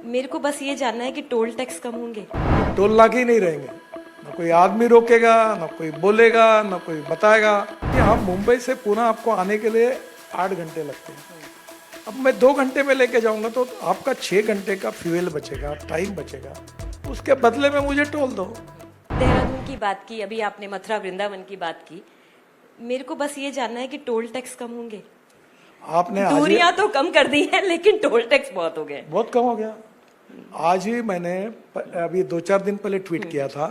मेरे को बस ये जानना है कि टोल टैक्स कम होंगे। टोल नाके ही नहीं रहेंगे, ना कोई आदमी रोकेगा, ना कोई बोलेगा, ना कोई बताएगा। कि हम मुंबई से पुणे आपको आने के लिए 8 घंटे लगते हैं, अब मैं 2 घंटे में लेके जाऊंगा तो आपका 6 घंटे का फ्यूल बचेगा, टाइम बचेगा, उसके बदले में मुझे टोल दो। देहरादून की बात की, अभी आपने मथुरा वृंदावन की बात की। मेरे को बस ये जानना है कि टोल टैक्स कम होंगे। आपने आज दूरियां तो कम कर दी हैं, लेकिन टोल टैक्स बहुत हो गए। बहुत कम हो गया। आज ही मैंने अभी 2-4 दिन पहले ट्वीट किया था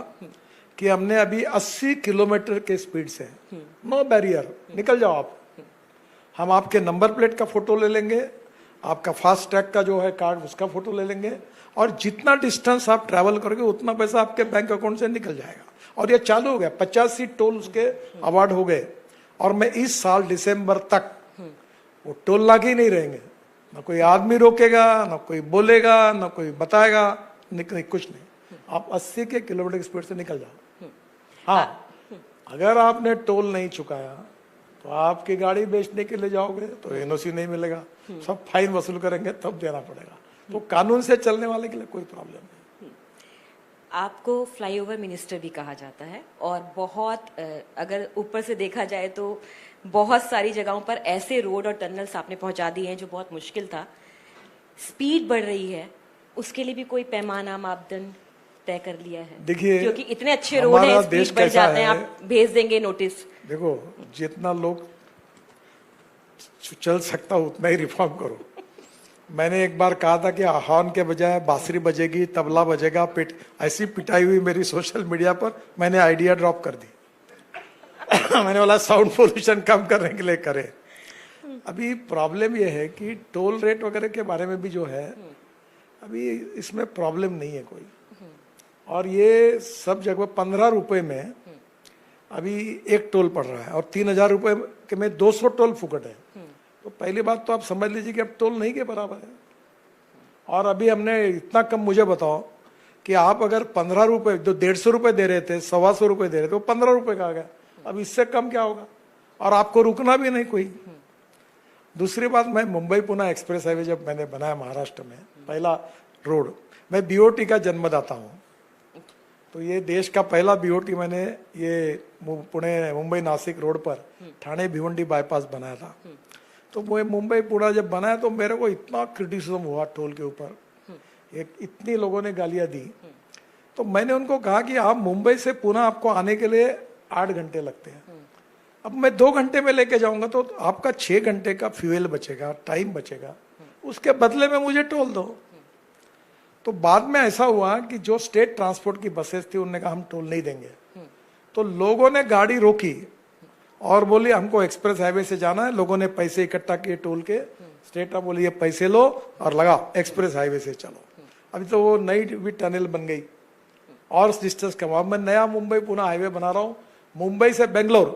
कि हमने अभी 80 किलोमीटर के स्पीड से, नो बैरियर, निकल जाओ आप, हम आपके नंबर प्लेट का फोटो ले लेंगे, आपका फास्ट टैग का जो है कार्ड उसका फोटो ले लेंगे, और जितना डिस्टेंस आप ट्रैवल करोगे उतना पैसा आपके बैंक अकाउंट से निकल जाएगा। और ये चालू हो गया, 85 टोल उसके अवार्ड हो गए, और मैं इस साल दिसंबर तक वो टोल नाके ही नहीं रहेंगे, ना कोई आदमी रोकेगा, ना कोई बोलेगा, ना कोई बताएगा, नहीं, कुछ नहीं। आप 80 के किलोमीटर की स्पीड से निकल जाओ। हाँ, अगर आपने टोल नहीं चुकाया तो आपकी गाड़ी बेचने के लिए जाओगे तो एनओसी नहीं मिलेगा, सब फाइन वसूल करेंगे, तब देना पड़ेगा। तो कानून से चलने वाले के लिए कोई प्रॉब्लम नहीं। आपको फ्लाईओवर मिनिस्टर भी कहा जाता है, और बहुत अगर ऊपर से देखा जाए तो बहुत सारी जगहों पर ऐसे रोड और टनल्स आपने पहुंचा दिए हैं जो बहुत मुश्किल था। स्पीड बढ़ रही है, उसके लिए भी कोई पैमाना मापदंड तय कर लिया है? देखिए, क्योंकि इतने अच्छे रोड हैं, स्पीड बढ़ जाते हैं, आप भेज देंगे नोटिस। देखो, जितना लोग चल सकता उतना ही रिफॉर्म करो। मैंने एक बार कहा था कि हॉर्न के बजाय बांसुरी बजेगी, तबला बजेगा, ऐसी पिटाई हुई मेरी सोशल मीडिया पर, मैंने आइडिया ड्रॉप कर दी। मैंने बोला साउंड पोल्यूशन कम करने के लिए करें। अभी प्रॉब्लम यह है कि टोल रेट वगैरह के बारे में भी जो है, अभी इसमें प्रॉब्लम नहीं है कोई, और ये सब जगह 15 रुपए में अभी एक टोल पड़ रहा है, और 3000 रुपए के में 200 टोल फुकट है। तो पहली बात तो आप समझ लीजिए कि अब टोल नहीं के बराबर है। और अभी हमने इतना कम, मुझे बताओ कि आप अगर 15 रुपए, जो 150 रुपए दे रहे थे, 125 रुपए दे रहे थे, वो 15 रुपए का आ गया। अब इससे कम क्या होगा, और आपको रुकना भी नहीं कोई। दूसरी बात, मैं मुंबई पुणे एक्सप्रेस हाईवे जब मैंने बनाया महाराष्ट्र में पहला रोड, मैं बीओटी का जन्मदाता हूँ, तो ये देश का पहला बीओटी मैंने ये पुणे मुंबई नासिक रोड पर ठाणे भिवंडी बाईपास बनाया था। तो वो मुंबई पुणे जब बनाया तो मेरे को इतना क्रिटिसिज्म हुआ टोल के ऊपर, इतनी लोगों ने गालियां दी। तो मैंने उनको कहा कि आप मुंबई से पुणे आपको आने के लिए 8 घंटे लगते हैं, अब मैं 2 घंटे में लेके जाऊंगा तो आपका 6 घंटे का फ्यूल बचेगा, टाइम बचेगा, उसके बदले में मुझे टोल दो। तो बाद में ऐसा हुआ कि जो स्टेट ट्रांसपोर्ट की बसेस थी उन्होंने कहा हम टोल नहीं देंगे, तो लोगों ने गाड़ी रोकी और बोली हमको एक्सप्रेस हाईवे से जाना है। लोगों ने पैसे इकट्ठा किए टोल के, स्टेट बोली ये पैसे लो और लगाओ, एक्सप्रेस हाईवे से चलो। अभी तो वो नई भी टनल बन गई और डिस्टेंस कम। अब मैं नया मुंबई पुणे हाईवे बना रहा हूँ, मुंबई से बेंगलोर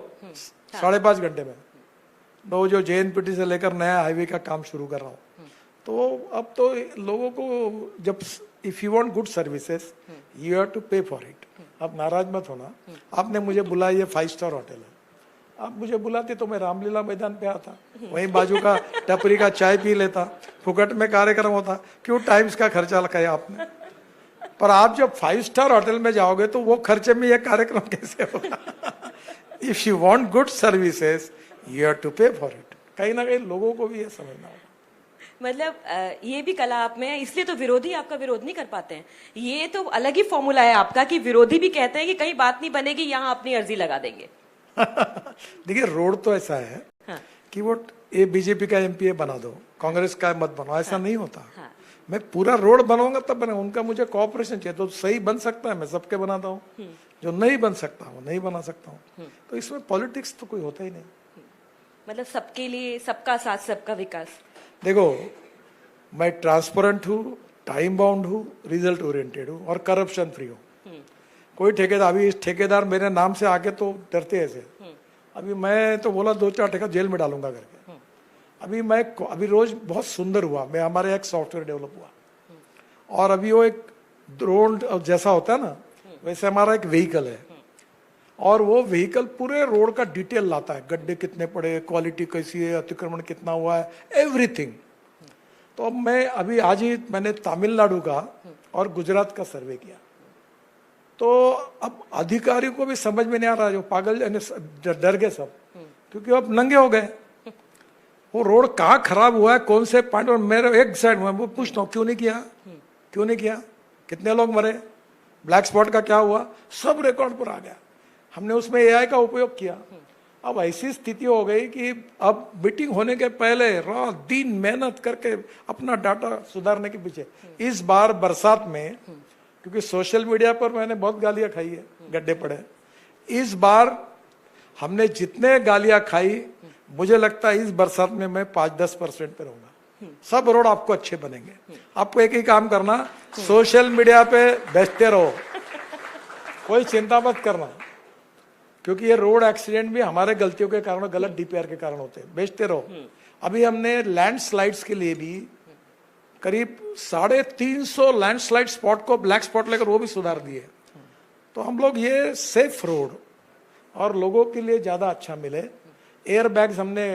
5.5 घंटे में, तो जो JNPT से लेकर नया हाईवे का काम शुरू कर रहा हूँ। तो अब तो लोगों को जब, if you want good services you have to pay for it. आप नाराज मत होना, आपने मुझे बुलाया, ये 5 स्टार होटल है, आप मुझे बुलाते तो मैं रामलीला मैदान पे आता, वहीं बाजू का टपरी का चाय पी लेता, फुकट में कार्यक्रम होता, क्यों टाइम्स का खर्चा लगाया आपने। पर आप जब 5 स्टार होटल में जाओगे तो वो खर्चे में ये कार्यक्रम कैसे होगा। If you want good services you have to pay for it. कहीं ना कहीं लोगों को भी ये समझना होगा। मतलब ये भी कला आप में है, इसलिए तो विरोधी आपका विरोध नहीं कर पाते हैं। ये तो अलग ही फॉर्मूला है आपका कि विरोधी भी कहते हैं कि कहीं बात नहीं बनेगी, यहाँ अपनी अर्जी लगा देंगे। देखिए, रोड तो ऐसा है कि वो ये बीजेपी का एमपीए बना दो, कांग्रेस का मत बनाओ, ऐसा नहीं होता। मैं पूरा रोड बनाऊंगा तब बना, उनका मुझे कोऑपरेशन चाहिए। तो सही बन सकता है मैं सबके बनाता हूँ, जो नहीं बन सकता वो नहीं बना सकता हूँ। तो इसमें पॉलिटिक्स तो कोई होता ही नहीं। मतलब सबके लिए, सबका साथ सबका विकास। देखो, मैं ट्रांसपेरेंट हूँ, टाइम बाउंड हूँ, रिजल्ट ओरिएंटेड हूँ और करप्शन फ्री हूँ। कोई ठेकेदार, अभी इस ठेकेदार मेरे नाम से आके तो डरते ऐसे, अभी मैं तो बोला 2-4 ठेका जेल में डालूंगा करके। अभी रोज बहुत सुंदर हुआ, मैं हमारे एक सॉफ्टवेयर डेवलप हुआ, और अभी वो एक ड्रोन जैसा होता है ना, वैसे हमारा एक व्हीकल है, और वो व्हीकल पूरे रोड का डिटेल लाता है, गड्ढे कितने पड़े, क्वालिटी कैसी है, अतिक्रमण कितना हुआ है, एवरीथिंग। तो अब मैं अभी आज ही मैंने तमिलनाडु का और गुजरात का सर्वे किया, तो अब अधिकारी को भी समझ में नहीं आ रहा, जो पागल डर गए सब, क्योंकि अब नंगे हो गए। वो रोड कहाँ खराब हुआ है, कौन से पॉइंट, और मेरे एक साइड में वो पूछता हूँ क्यों नहीं किया, क्यों नहीं किया, कितने लोग मरे, ब्लैक स्पॉट का क्या हुआ, सब रिकॉर्ड पर आ गया। हमने उसमें एआई का उपयोग किया। अब ऐसी स्थिति हो गई कि अब मीटिंग होने के पहले रात दिन मेहनत करके अपना डाटा सुधारने के पीछे। इस बार बरसात में, क्योंकि सोशल मीडिया पर मैंने बहुत गालियां खाई है, गड्ढे पड़े, इस बार हमने जितने गालियां खाई, मुझे लगता है इस बरसात में मैं 5-10% पे रहूंगा। सब रोड आपको अच्छे बनेंगे। आपको एक ही काम करना, सोशल मीडिया पे बेचते रहो, कोई चिंता मत करना, क्योंकि ये रोड एक्सीडेंट भी हमारे गलतियों के कारण, गलत डीपीआर के कारण होते हैं। बेचते रहो। अभी हमने लैंडस्लाइड्स के लिए भी करीब 350 लैंडस्लाइड स्पॉट को ब्लैक स्पॉट लेकर वो भी सुधार दिए। तो हम लोग ये सेफ रोड और लोगों के लिए ज्यादा अच्छा मिले। एयर बैग्स हमने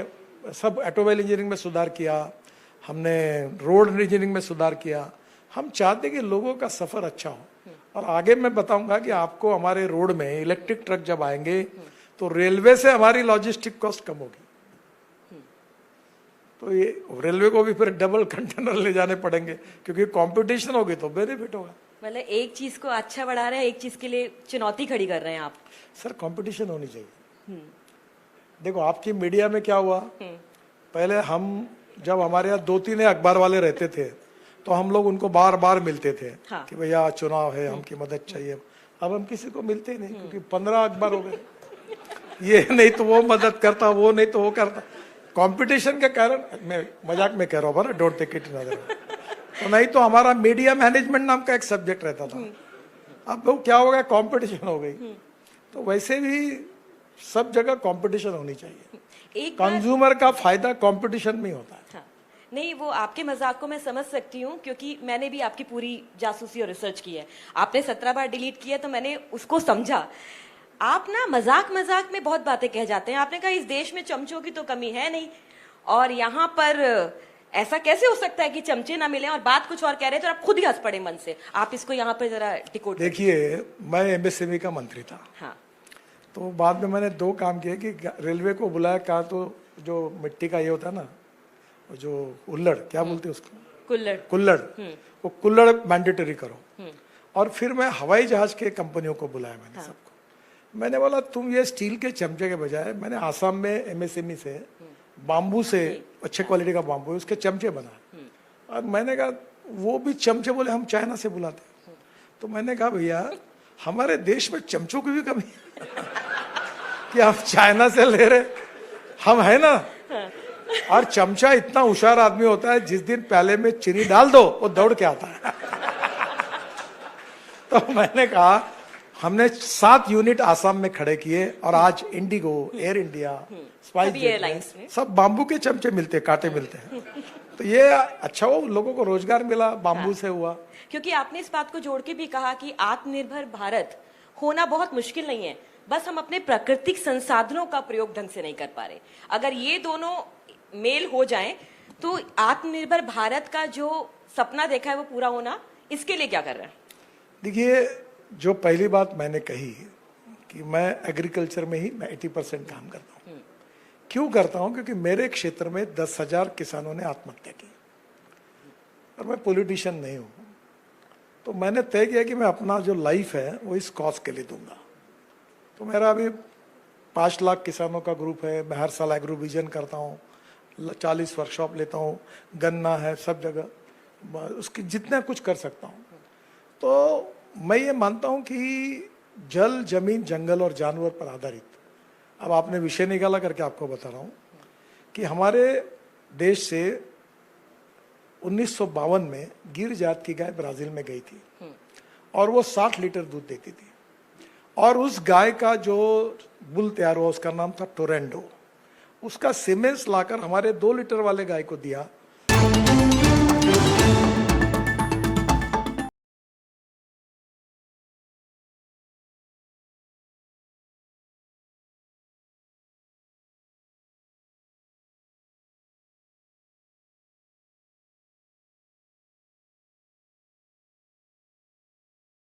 सब ऑटोमोबाइल इंजीनियरिंग में सुधार किया, हमने रोड इंजीनियरिंग में सुधार किया। हम चाहते कि लोगों का सफर अच्छा हो। और आगे मैं बताऊंगा कि आपको हमारे रोड में इलेक्ट्रिक ट्रक जब आएंगे तो रेलवे से हमारी लॉजिस्टिक कॉस्ट कम होगी। तो ये रेलवे को भी फिर डबल कंटेनर ले जाने पड़ेंगे, क्योंकि कंपटीशन होगी तो बेनिफिट होगा। मतलब एक चीज को अच्छा बढ़ा रहे हैं, एक चीज के लिए चुनौती खड़ी कर रहे हैं आप। सर कंपटीशन होनी चाहिए। देखो आपकी मीडिया में क्या हुआ, पहले हम जब हमारे यहाँ 2-3 अखबार वाले रहते थे तो हम लोग उनको बार बार मिलते थे। हाँ। कि भैया चुनाव है, हमकी मदद चाहिए। अब हम किसी को मिलते ही नहीं, क्योंकि 15 अखबार हो गए। ये नहीं तो वो मदद करता, वो नहीं तो वो करता। कंपटीशन के कारण, मैं मजाक में कह रहा हूँ, don't take it in other way. तो नहीं तो हमारा मीडिया मैनेजमेंट नाम का एक सब्जेक्ट रहता था। अब वो क्या हो गया, कंपटीशन हो गई। तो वैसे भी सब जगह कंपटीशन होनी चाहिए। कंज्यूमर का फायदा कंपटीशन में ही होता है। हाँ। नहीं, वो आपके मजाक को मैं समझ सकती हूँ, क्योंकि मैंने भी आपकी पूरी जासूसी और रिसर्च की है। आपने 17 बार डिलीट किया तो मैंने उसको समझा। आप ना मजाक में बहुत बातें कह जाते हैं। आपने कहा इस देश में चमचों की तो कमी है नहीं, और यहाँ पर ऐसा कैसे हो सकता है कि चमचे ना मिले, और बात कुछ और कह रहे थे और आप खुद ही हंस पड़े मन से। आप इसको यहाँ पर जरा डिकोड देखिए। मैं एमएसएमई का मंत्री था। हाँ। तो बाद में मैंने 2 काम किए कि रेलवे को बुलाया, कहा तो जो मिट्टी का ये होता है ना, जो उल्लड़ क्या बोलते हैं उसको, कुल्लड़, वो कुल्लड़ मैंडेटरी करो। और फिर मैं हवाई जहाज के कंपनियों को बुलाया, मैंने सबको। मैंने बोला तुम ये स्टील के चमचे के बजाय, मैंने आसाम में एमएसएमई से बाम्बू से, अच्छे क्वालिटी का बाम्बू, उसके चमचे बनाए। और मैंने कहा वो भी चमचे, बोले हम चाइना से बुलाते। तो मैंने कहा भैया हमारे देश में चमचों की भी कमी कि आप चाइना से ले रहे, हम है ना। और चमचा इतना होशियार आदमी होता है, जिस दिन प्याले में चीनी डाल दो वो दौड़ के आता है। तो मैंने कहा हमने 7 यूनिट आसाम में खड़े किए, और आज Indigo, air India, spice airlines में सब बाम्बू के चमचे मिलते, कांटे मिलते हैं। तो ये अच्छा हो, लोगों को रोजगार मिला, बाम्बू से हुआ। क्योंकि आपने इस बात को जोड़ के भी कहा कि आत्मनिर्भर भारत होना बहुत मुश्किल नहीं है, बस हम अपने प्राकृतिक संसाधनों का प्रयोग ढंग से नहीं कर पा रहे। अगर ये दोनों मेल हो जाएं तो आत्मनिर्भर भारत का जो सपना देखा है वो पूरा होना, इसके लिए क्या कर रहे हैं? देखिए, जो पहली बात मैंने कही कि मैं एग्रीकल्चर में ही मैं 80% काम करता हूँ। क्यों करता हूँ? क्योंकि मेरे क्षेत्र में 10,000 किसानों ने आत्महत्या की, और मैं पॉलिटिशियन नहीं हूँ। तो मैंने तय किया कि मैं अपना जो लाइफ है वो इस कॉज के लिए दूंगा। तो मेरा अभी 5 लाख किसानों का ग्रुप है। मैं हर साल एग्रो विजन करता हूँ, 40 वर्कशॉप लेता हूँ, गन्ना है सब जगह, उसकी जितना कुछ कर सकता हूँ। तो मैं ये मानता हूँ कि जल, जमीन, जंगल और जानवर पर आधारित, अब आपने विषय निकाला करके आपको बता रहा हूँ कि हमारे देश से 1952 में गिर जात की गाय ब्राजील में गई थी, और वो 60 लीटर दूध देती थी। और उस गाय का जो बुल तैयार हुआ, उसका नाम था टोरेंडो। उसका सीमेंस लाकर हमारे 2 लीटर वाले गाय को दिया,